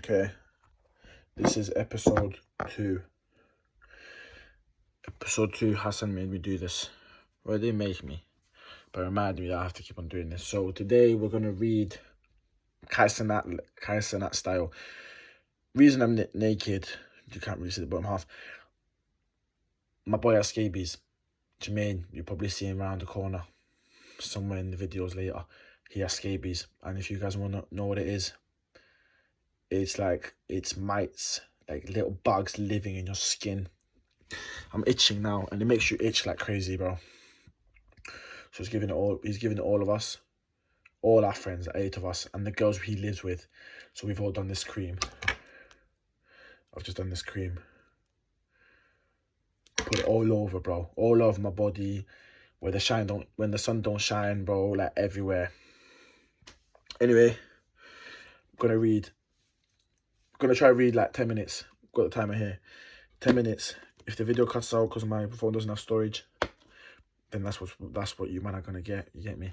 Okay, this is episode 2. Episode 2, Hassan made me do this. Well, they didn't make me, but reminded me that I have to keep on doing this. So today we're going to read Kai Cenat style. Reason I'm naked, you can't really see the bottom half. My boy has scabies. Jermaine, you probably see him around the corner somewhere in the videos later. He has scabies, and if you guys want to know what it is, it's mites, like little bugs living in your skin. I'm itching now, and it makes you itch like crazy, bro. So he's giving it all of us, all our friends, 8 of us, and the girls he lives with. So we've all done this cream. I've just done this cream. Put it all over, bro. All over my body, when the sun don't shine, bro, like everywhere. Anyway, I'm gonna try to read like 10 minutes. Got the timer here. 10 minutes. If the video cuts out because my phone doesn't have storage, then that's what you man are gonna get. You get me?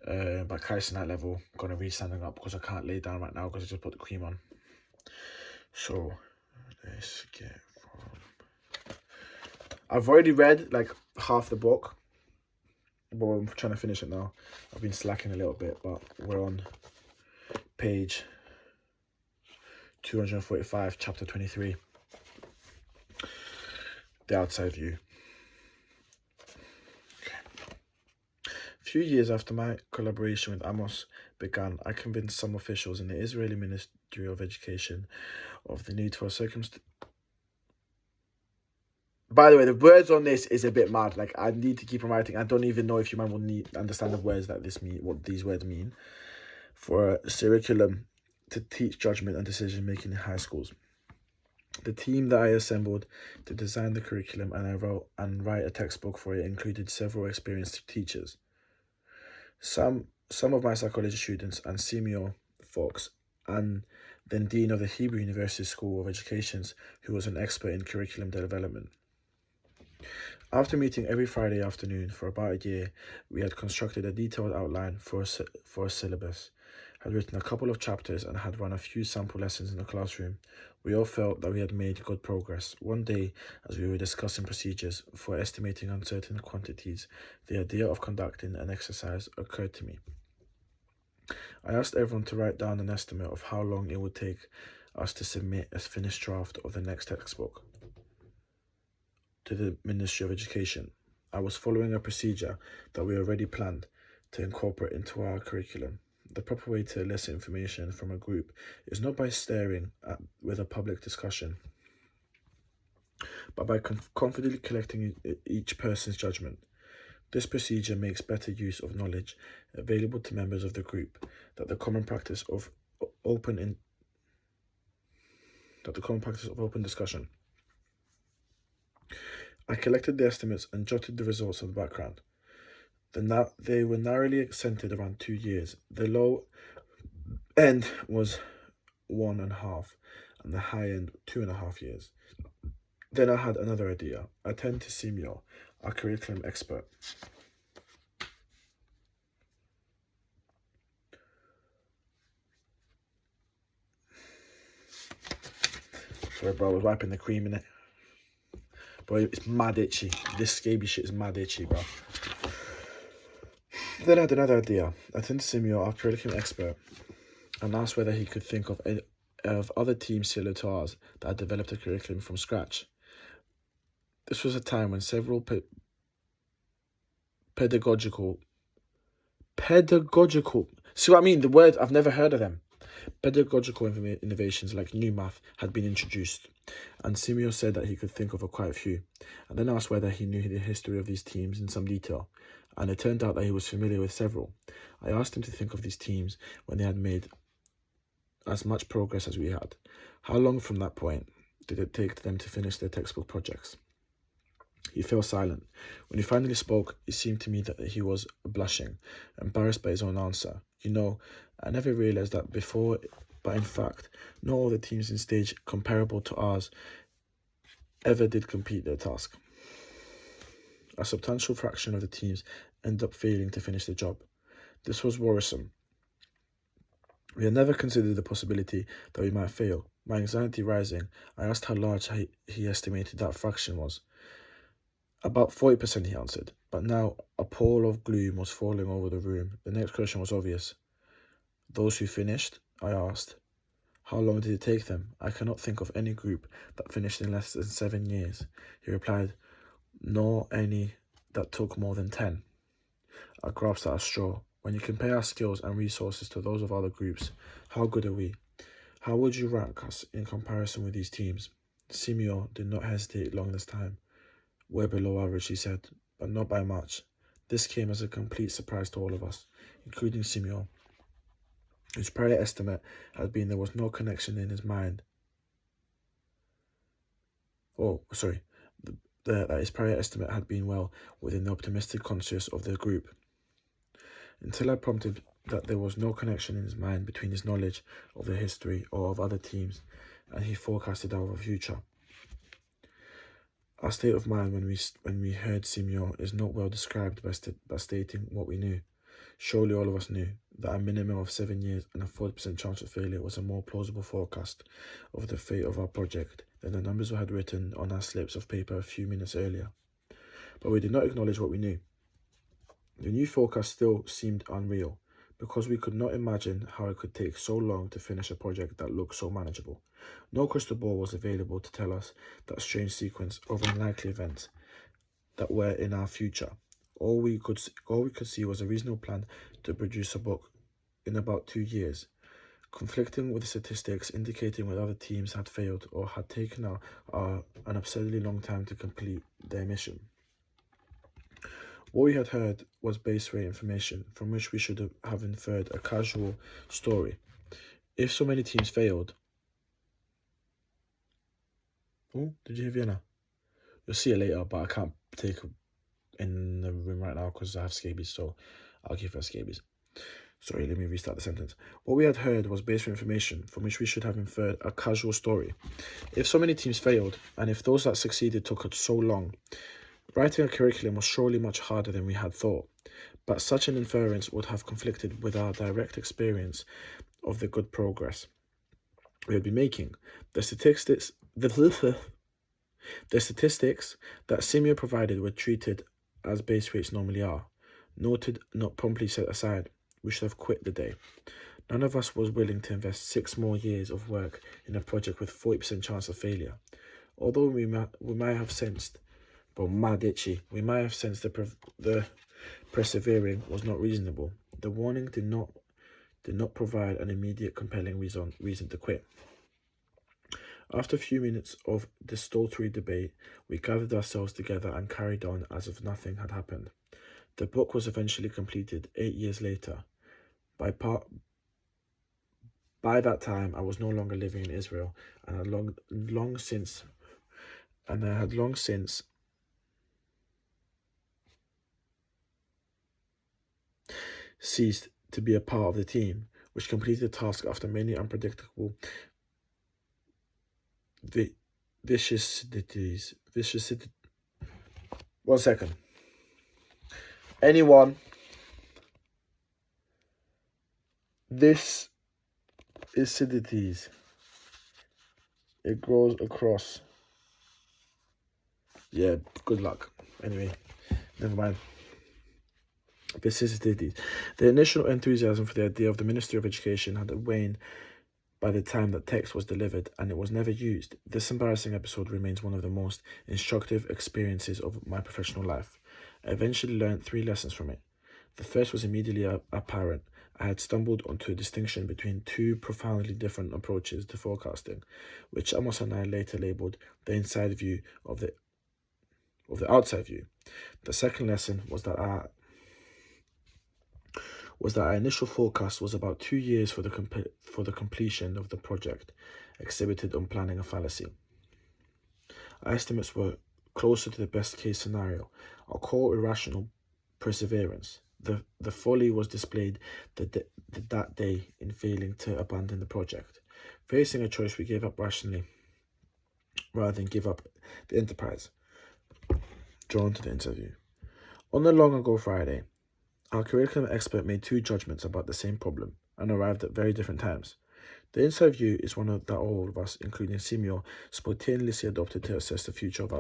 But Kai Cenat level, I'm gonna read standing up because I can't lay down right now because I just put the cream on. So let's get from. I've already read like half the book, but I'm trying to finish it now. I've been slacking a little bit, but we're on page 245, chapter 23. The outside view. A few years after my collaboration with Amos began, I convinced some officials in the Israeli Ministry of Education of the need for a circumstance. By the way, the words on this is a bit mad. Like, I need to keep on writing. I don't even know if you man will understand the words that what these words mean. For a curriculum to teach judgment and decision making in high schools. The team that I assembled to design the curriculum and write a textbook for it included several experienced teachers. Some of my psychology students and Simeo folks, and then Dean of the Hebrew University School of Education, who was an expert in curriculum development. After meeting every Friday afternoon for about a year, we had constructed a detailed outline for a syllabus, had written a couple of chapters, and had run a few sample lessons in the classroom. We all felt that we had made good progress. One day, as we were discussing procedures for estimating uncertain quantities, the idea of conducting an exercise occurred to me. I asked everyone to write down an estimate of how long it would take us to submit a finished draft of the next textbook to the Ministry of Education. I was following a procedure that we already planned to incorporate into our curriculum. The proper way to elicit information from a group is not by staring at with a public discussion, but by confidently collecting each person's judgment. This procedure makes better use of knowledge available to members of the group that the common practice of open discussion. I collected the estimates and jotted the results of the background. They were narrowly centered around 2 years. The low end was 1.5 and the high end 2.5 years. Then I had another idea. I turned to Simeo, our curriculum expert. Sorry, bro, I was wiping the cream in it. Bro, it's mad itchy. This scabies shit is mad itchy, bro. Then I had another idea. I turned to Simeo, our curriculum expert, and asked whether he could think of other teams similar to ours that had developed a curriculum from scratch. This was a time when several pedagogical, see what I mean? The words, I've never heard of them. Pedagogical innovations like new math had been introduced, and Simeo said that he could think of quite a few, and then asked whether he knew the history of these teams in some detail, and it turned out that he was familiar with several. I asked him to think of these teams when they had made as much progress as we had. How long from that point did it take them to finish their textbook projects? He fell silent. When he finally spoke, it seemed to me that he was blushing, embarrassed by his own answer. You know, I never realized that before, but in fact, not all the teams in stage comparable to ours ever did complete their task. A substantial fraction of the teams ended up failing to finish the job. This was worrisome. We had never considered the possibility that we might fail. My anxiety rising, I asked how large he estimated that fraction was. About 40%, he answered. But now a pall of gloom was falling over the room. The next question was obvious. Those who finished? I asked. How long did it take them? I cannot think of any group that finished in less than 7 years. He replied, nor any that took more than 10. I grasped at a straw. When you compare our skills and resources to those of other groups, how good are we? How would you rank us in comparison with these teams? Simeo did not hesitate long this time. We're below average, he said, but not by much. This came as a complete surprise to all of us, including Simeo, whose prior estimate had been there was no connection in his mind. That his prior estimate had been well within the optimistic conscience of the group. Until I prompted that there was no connection in his mind between his knowledge of the history or of other teams and he forecasted our future. Our state of mind when we heard Simeo is not well described by stating what we knew. Surely all of us knew that a minimum of 7 years and a 40% chance of failure was a more plausible forecast of the fate of our project than the numbers we had written on our slips of paper a few minutes earlier. But we did not acknowledge what we knew. The new forecast still seemed unreal, because we could not imagine how it could take so long to finish a project that looked so manageable. No crystal ball was available to tell us that strange sequence of unlikely events that were in our future. All we could see was a reasonable plan to produce a book in about 2 years, conflicting with the statistics indicating whether other teams had failed or had taken an absurdly long time to complete their mission. What we had heard was base rate information from which we should have inferred a casual story. If so many teams failed... Oh, did you hear Vienna? You'll see it later, but I can't take it in the room right now because I have scabies, so I'll give her scabies. Sorry, let me restart the sentence. What we had heard was base rate information from which we should have inferred a casual story. If so many teams failed, and if those that succeeded took so long, writing a curriculum was surely much harder than we had thought, but such an inference would have conflicted with our direct experience of the good progress we had been making. The statistics that Simeo provided were treated as base rates normally are, noted, not promptly set aside. We should have quit the day. None of us was willing to invest 6 more years of work in a project with 40% chance of failure. Although we might have sensed the persevering was not reasonable. The warning did not provide an immediate compelling reason to quit. After a few minutes of desultory debate, we gathered ourselves together and carried on as if nothing had happened. The book was eventually completed 8 years later. By that time, I was no longer living in Israel, and I had long since ceased to be a part of the team, which completed the task after many unpredictable vicissitudes. One second. Anyone? This is Siddites. It grows across. Yeah, good luck. Anyway, never mind. Vicissitudes. The initial enthusiasm for the idea of the Ministry of Education had waned by the time that text was delivered, and it was never used. This embarrassing episode remains one of the most instructive experiences of my professional life. I eventually learned 3 lessons from it. The first was immediately apparent. I had stumbled onto a distinction between 2 profoundly different approaches to forecasting, which Amos and I later labelled the inside view of the outside view. The second lesson was that our initial forecast was about 2 years for the completion of the project, exhibited on planning a fallacy. Our estimates were closer to the best case scenario, our core irrational perseverance. The folly was displayed that day in failing to abandon the project. Facing a choice, we gave up rationally rather than give up the enterprise. Drawn to the interview. On the long ago Friday, our curriculum expert made 2 judgments about the same problem. and arrived at very different times. The inside view is one that all of us, including Simio, spontaneously adopted to assess the future of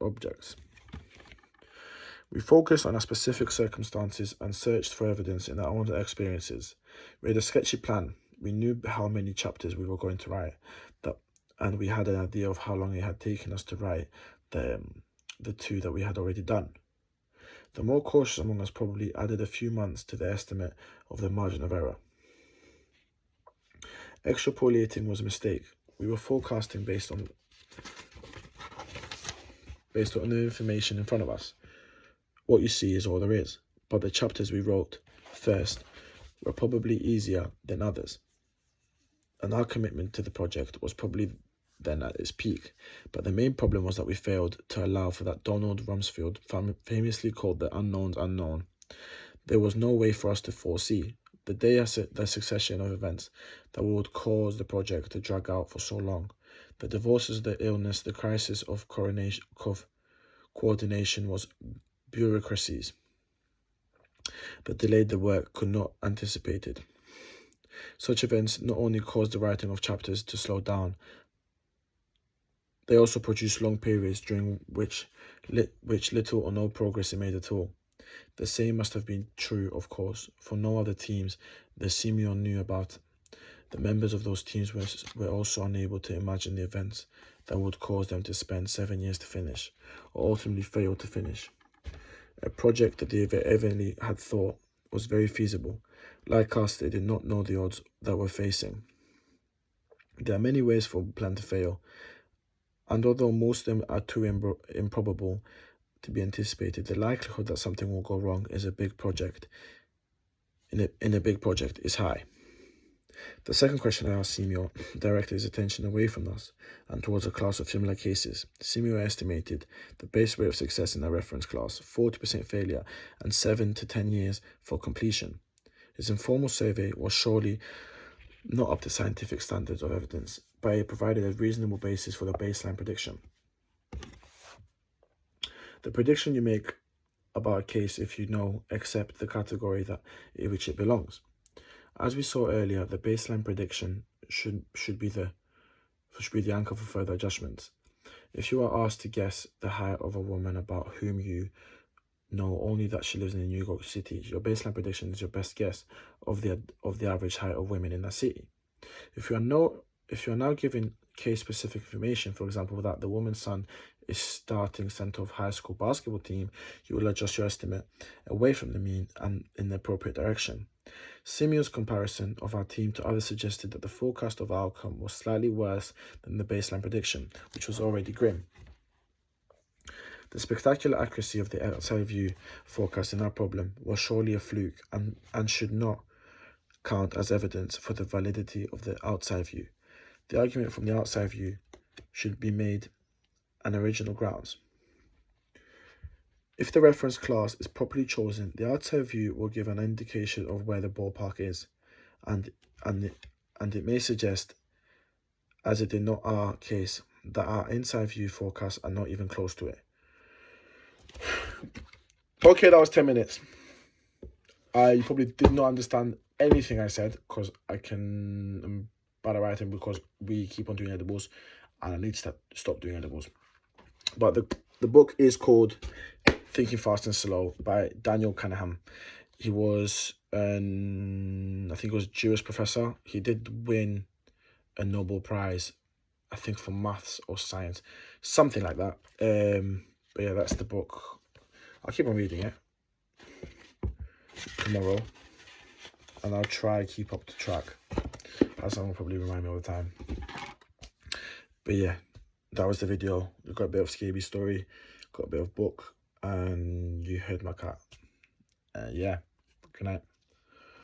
objects. We focused on our specific circumstances and searched for evidence in our own experiences. We had a sketchy plan. We knew how many chapters we were going to write, and we had an idea of how long it had taken us to write the two that we had already done. The more cautious among us probably added a few months to the estimate of the margin of error. Extrapolating was a mistake. We were forecasting based on the information in front of us. What you see is all there is, but the chapters we wrote first were probably easier than others, and our commitment to the project was probably then at its peak. But the main problem was that we failed to allow for that Donald Rumsfeld famously called the unknowns unknown. There was no way for us to foresee the succession of events that would cause the project to drag out for so long. The divorces, the illness, the crisis of coordination was bureaucracies that delayed the work could not anticipated. Such events not only caused the writing of chapters to slow down, they also produced long periods during which little or no progress is made at all. The same must have been true, of course, for no other teams the Simeon knew about. The members of those teams were also unable to imagine the events that would cause them to spend 7 years to finish, or ultimately fail to finish. A project that they evidently had thought was very feasible. Like us, they did not know the odds that we're facing. There are many ways for a plan to fail, and although most of them are too improbable to be anticipated, the likelihood that something will go wrong in a big project is high. The second question I asked Simio directed his attention away from us and towards a class of similar cases. Simio estimated the base rate of success in our reference class, 40% failure and 7 to 10 years for completion. His informal survey was surely not up to scientific standards of evidence, but it provided a reasonable basis for the baseline prediction. The prediction you make about a case if you know accept the category in which it belongs. As we saw earlier, the baseline prediction should be the anchor for further adjustments. If you are asked to guess the height of a woman about whom you know only that she lives in New York City, your baseline prediction is your best guess of the average height of women in that city. If you are now given case-specific information, for example, that the woman's son is starting center of high school basketball team, you will adjust your estimate away from the mean and in the appropriate direction. Simio's comparison of our team to others suggested that the forecast of outcome was slightly worse than the baseline prediction, which was already grim. The spectacular accuracy of the outside view forecast in our problem was surely a fluke and should not count as evidence for the validity of the outside view. The argument from the outside view should be made on original grounds. If the reference class is properly chosen, the outside view will give an indication of where the ballpark is, and it may suggest, as it did not our case, that our inside view forecasts are not even close to it. Okay, that was 10 minutes. You probably did not understand anything I said because I'm bad at writing because we keep on doing edibles and I need to stop doing edibles. But the book is called Thinking Fast and Slow by Daniel Kahneman. He was I think he was a Jewish professor. He did win a Nobel Prize, I think for maths or science, something like that. But yeah, that's the book. I'll keep on reading it tomorrow, and I'll try to keep up the track. That song will probably remind me all the time. But yeah, that was the video. We got a bit of scabies story, got a bit of book, and you heard my cat. Yeah, good night.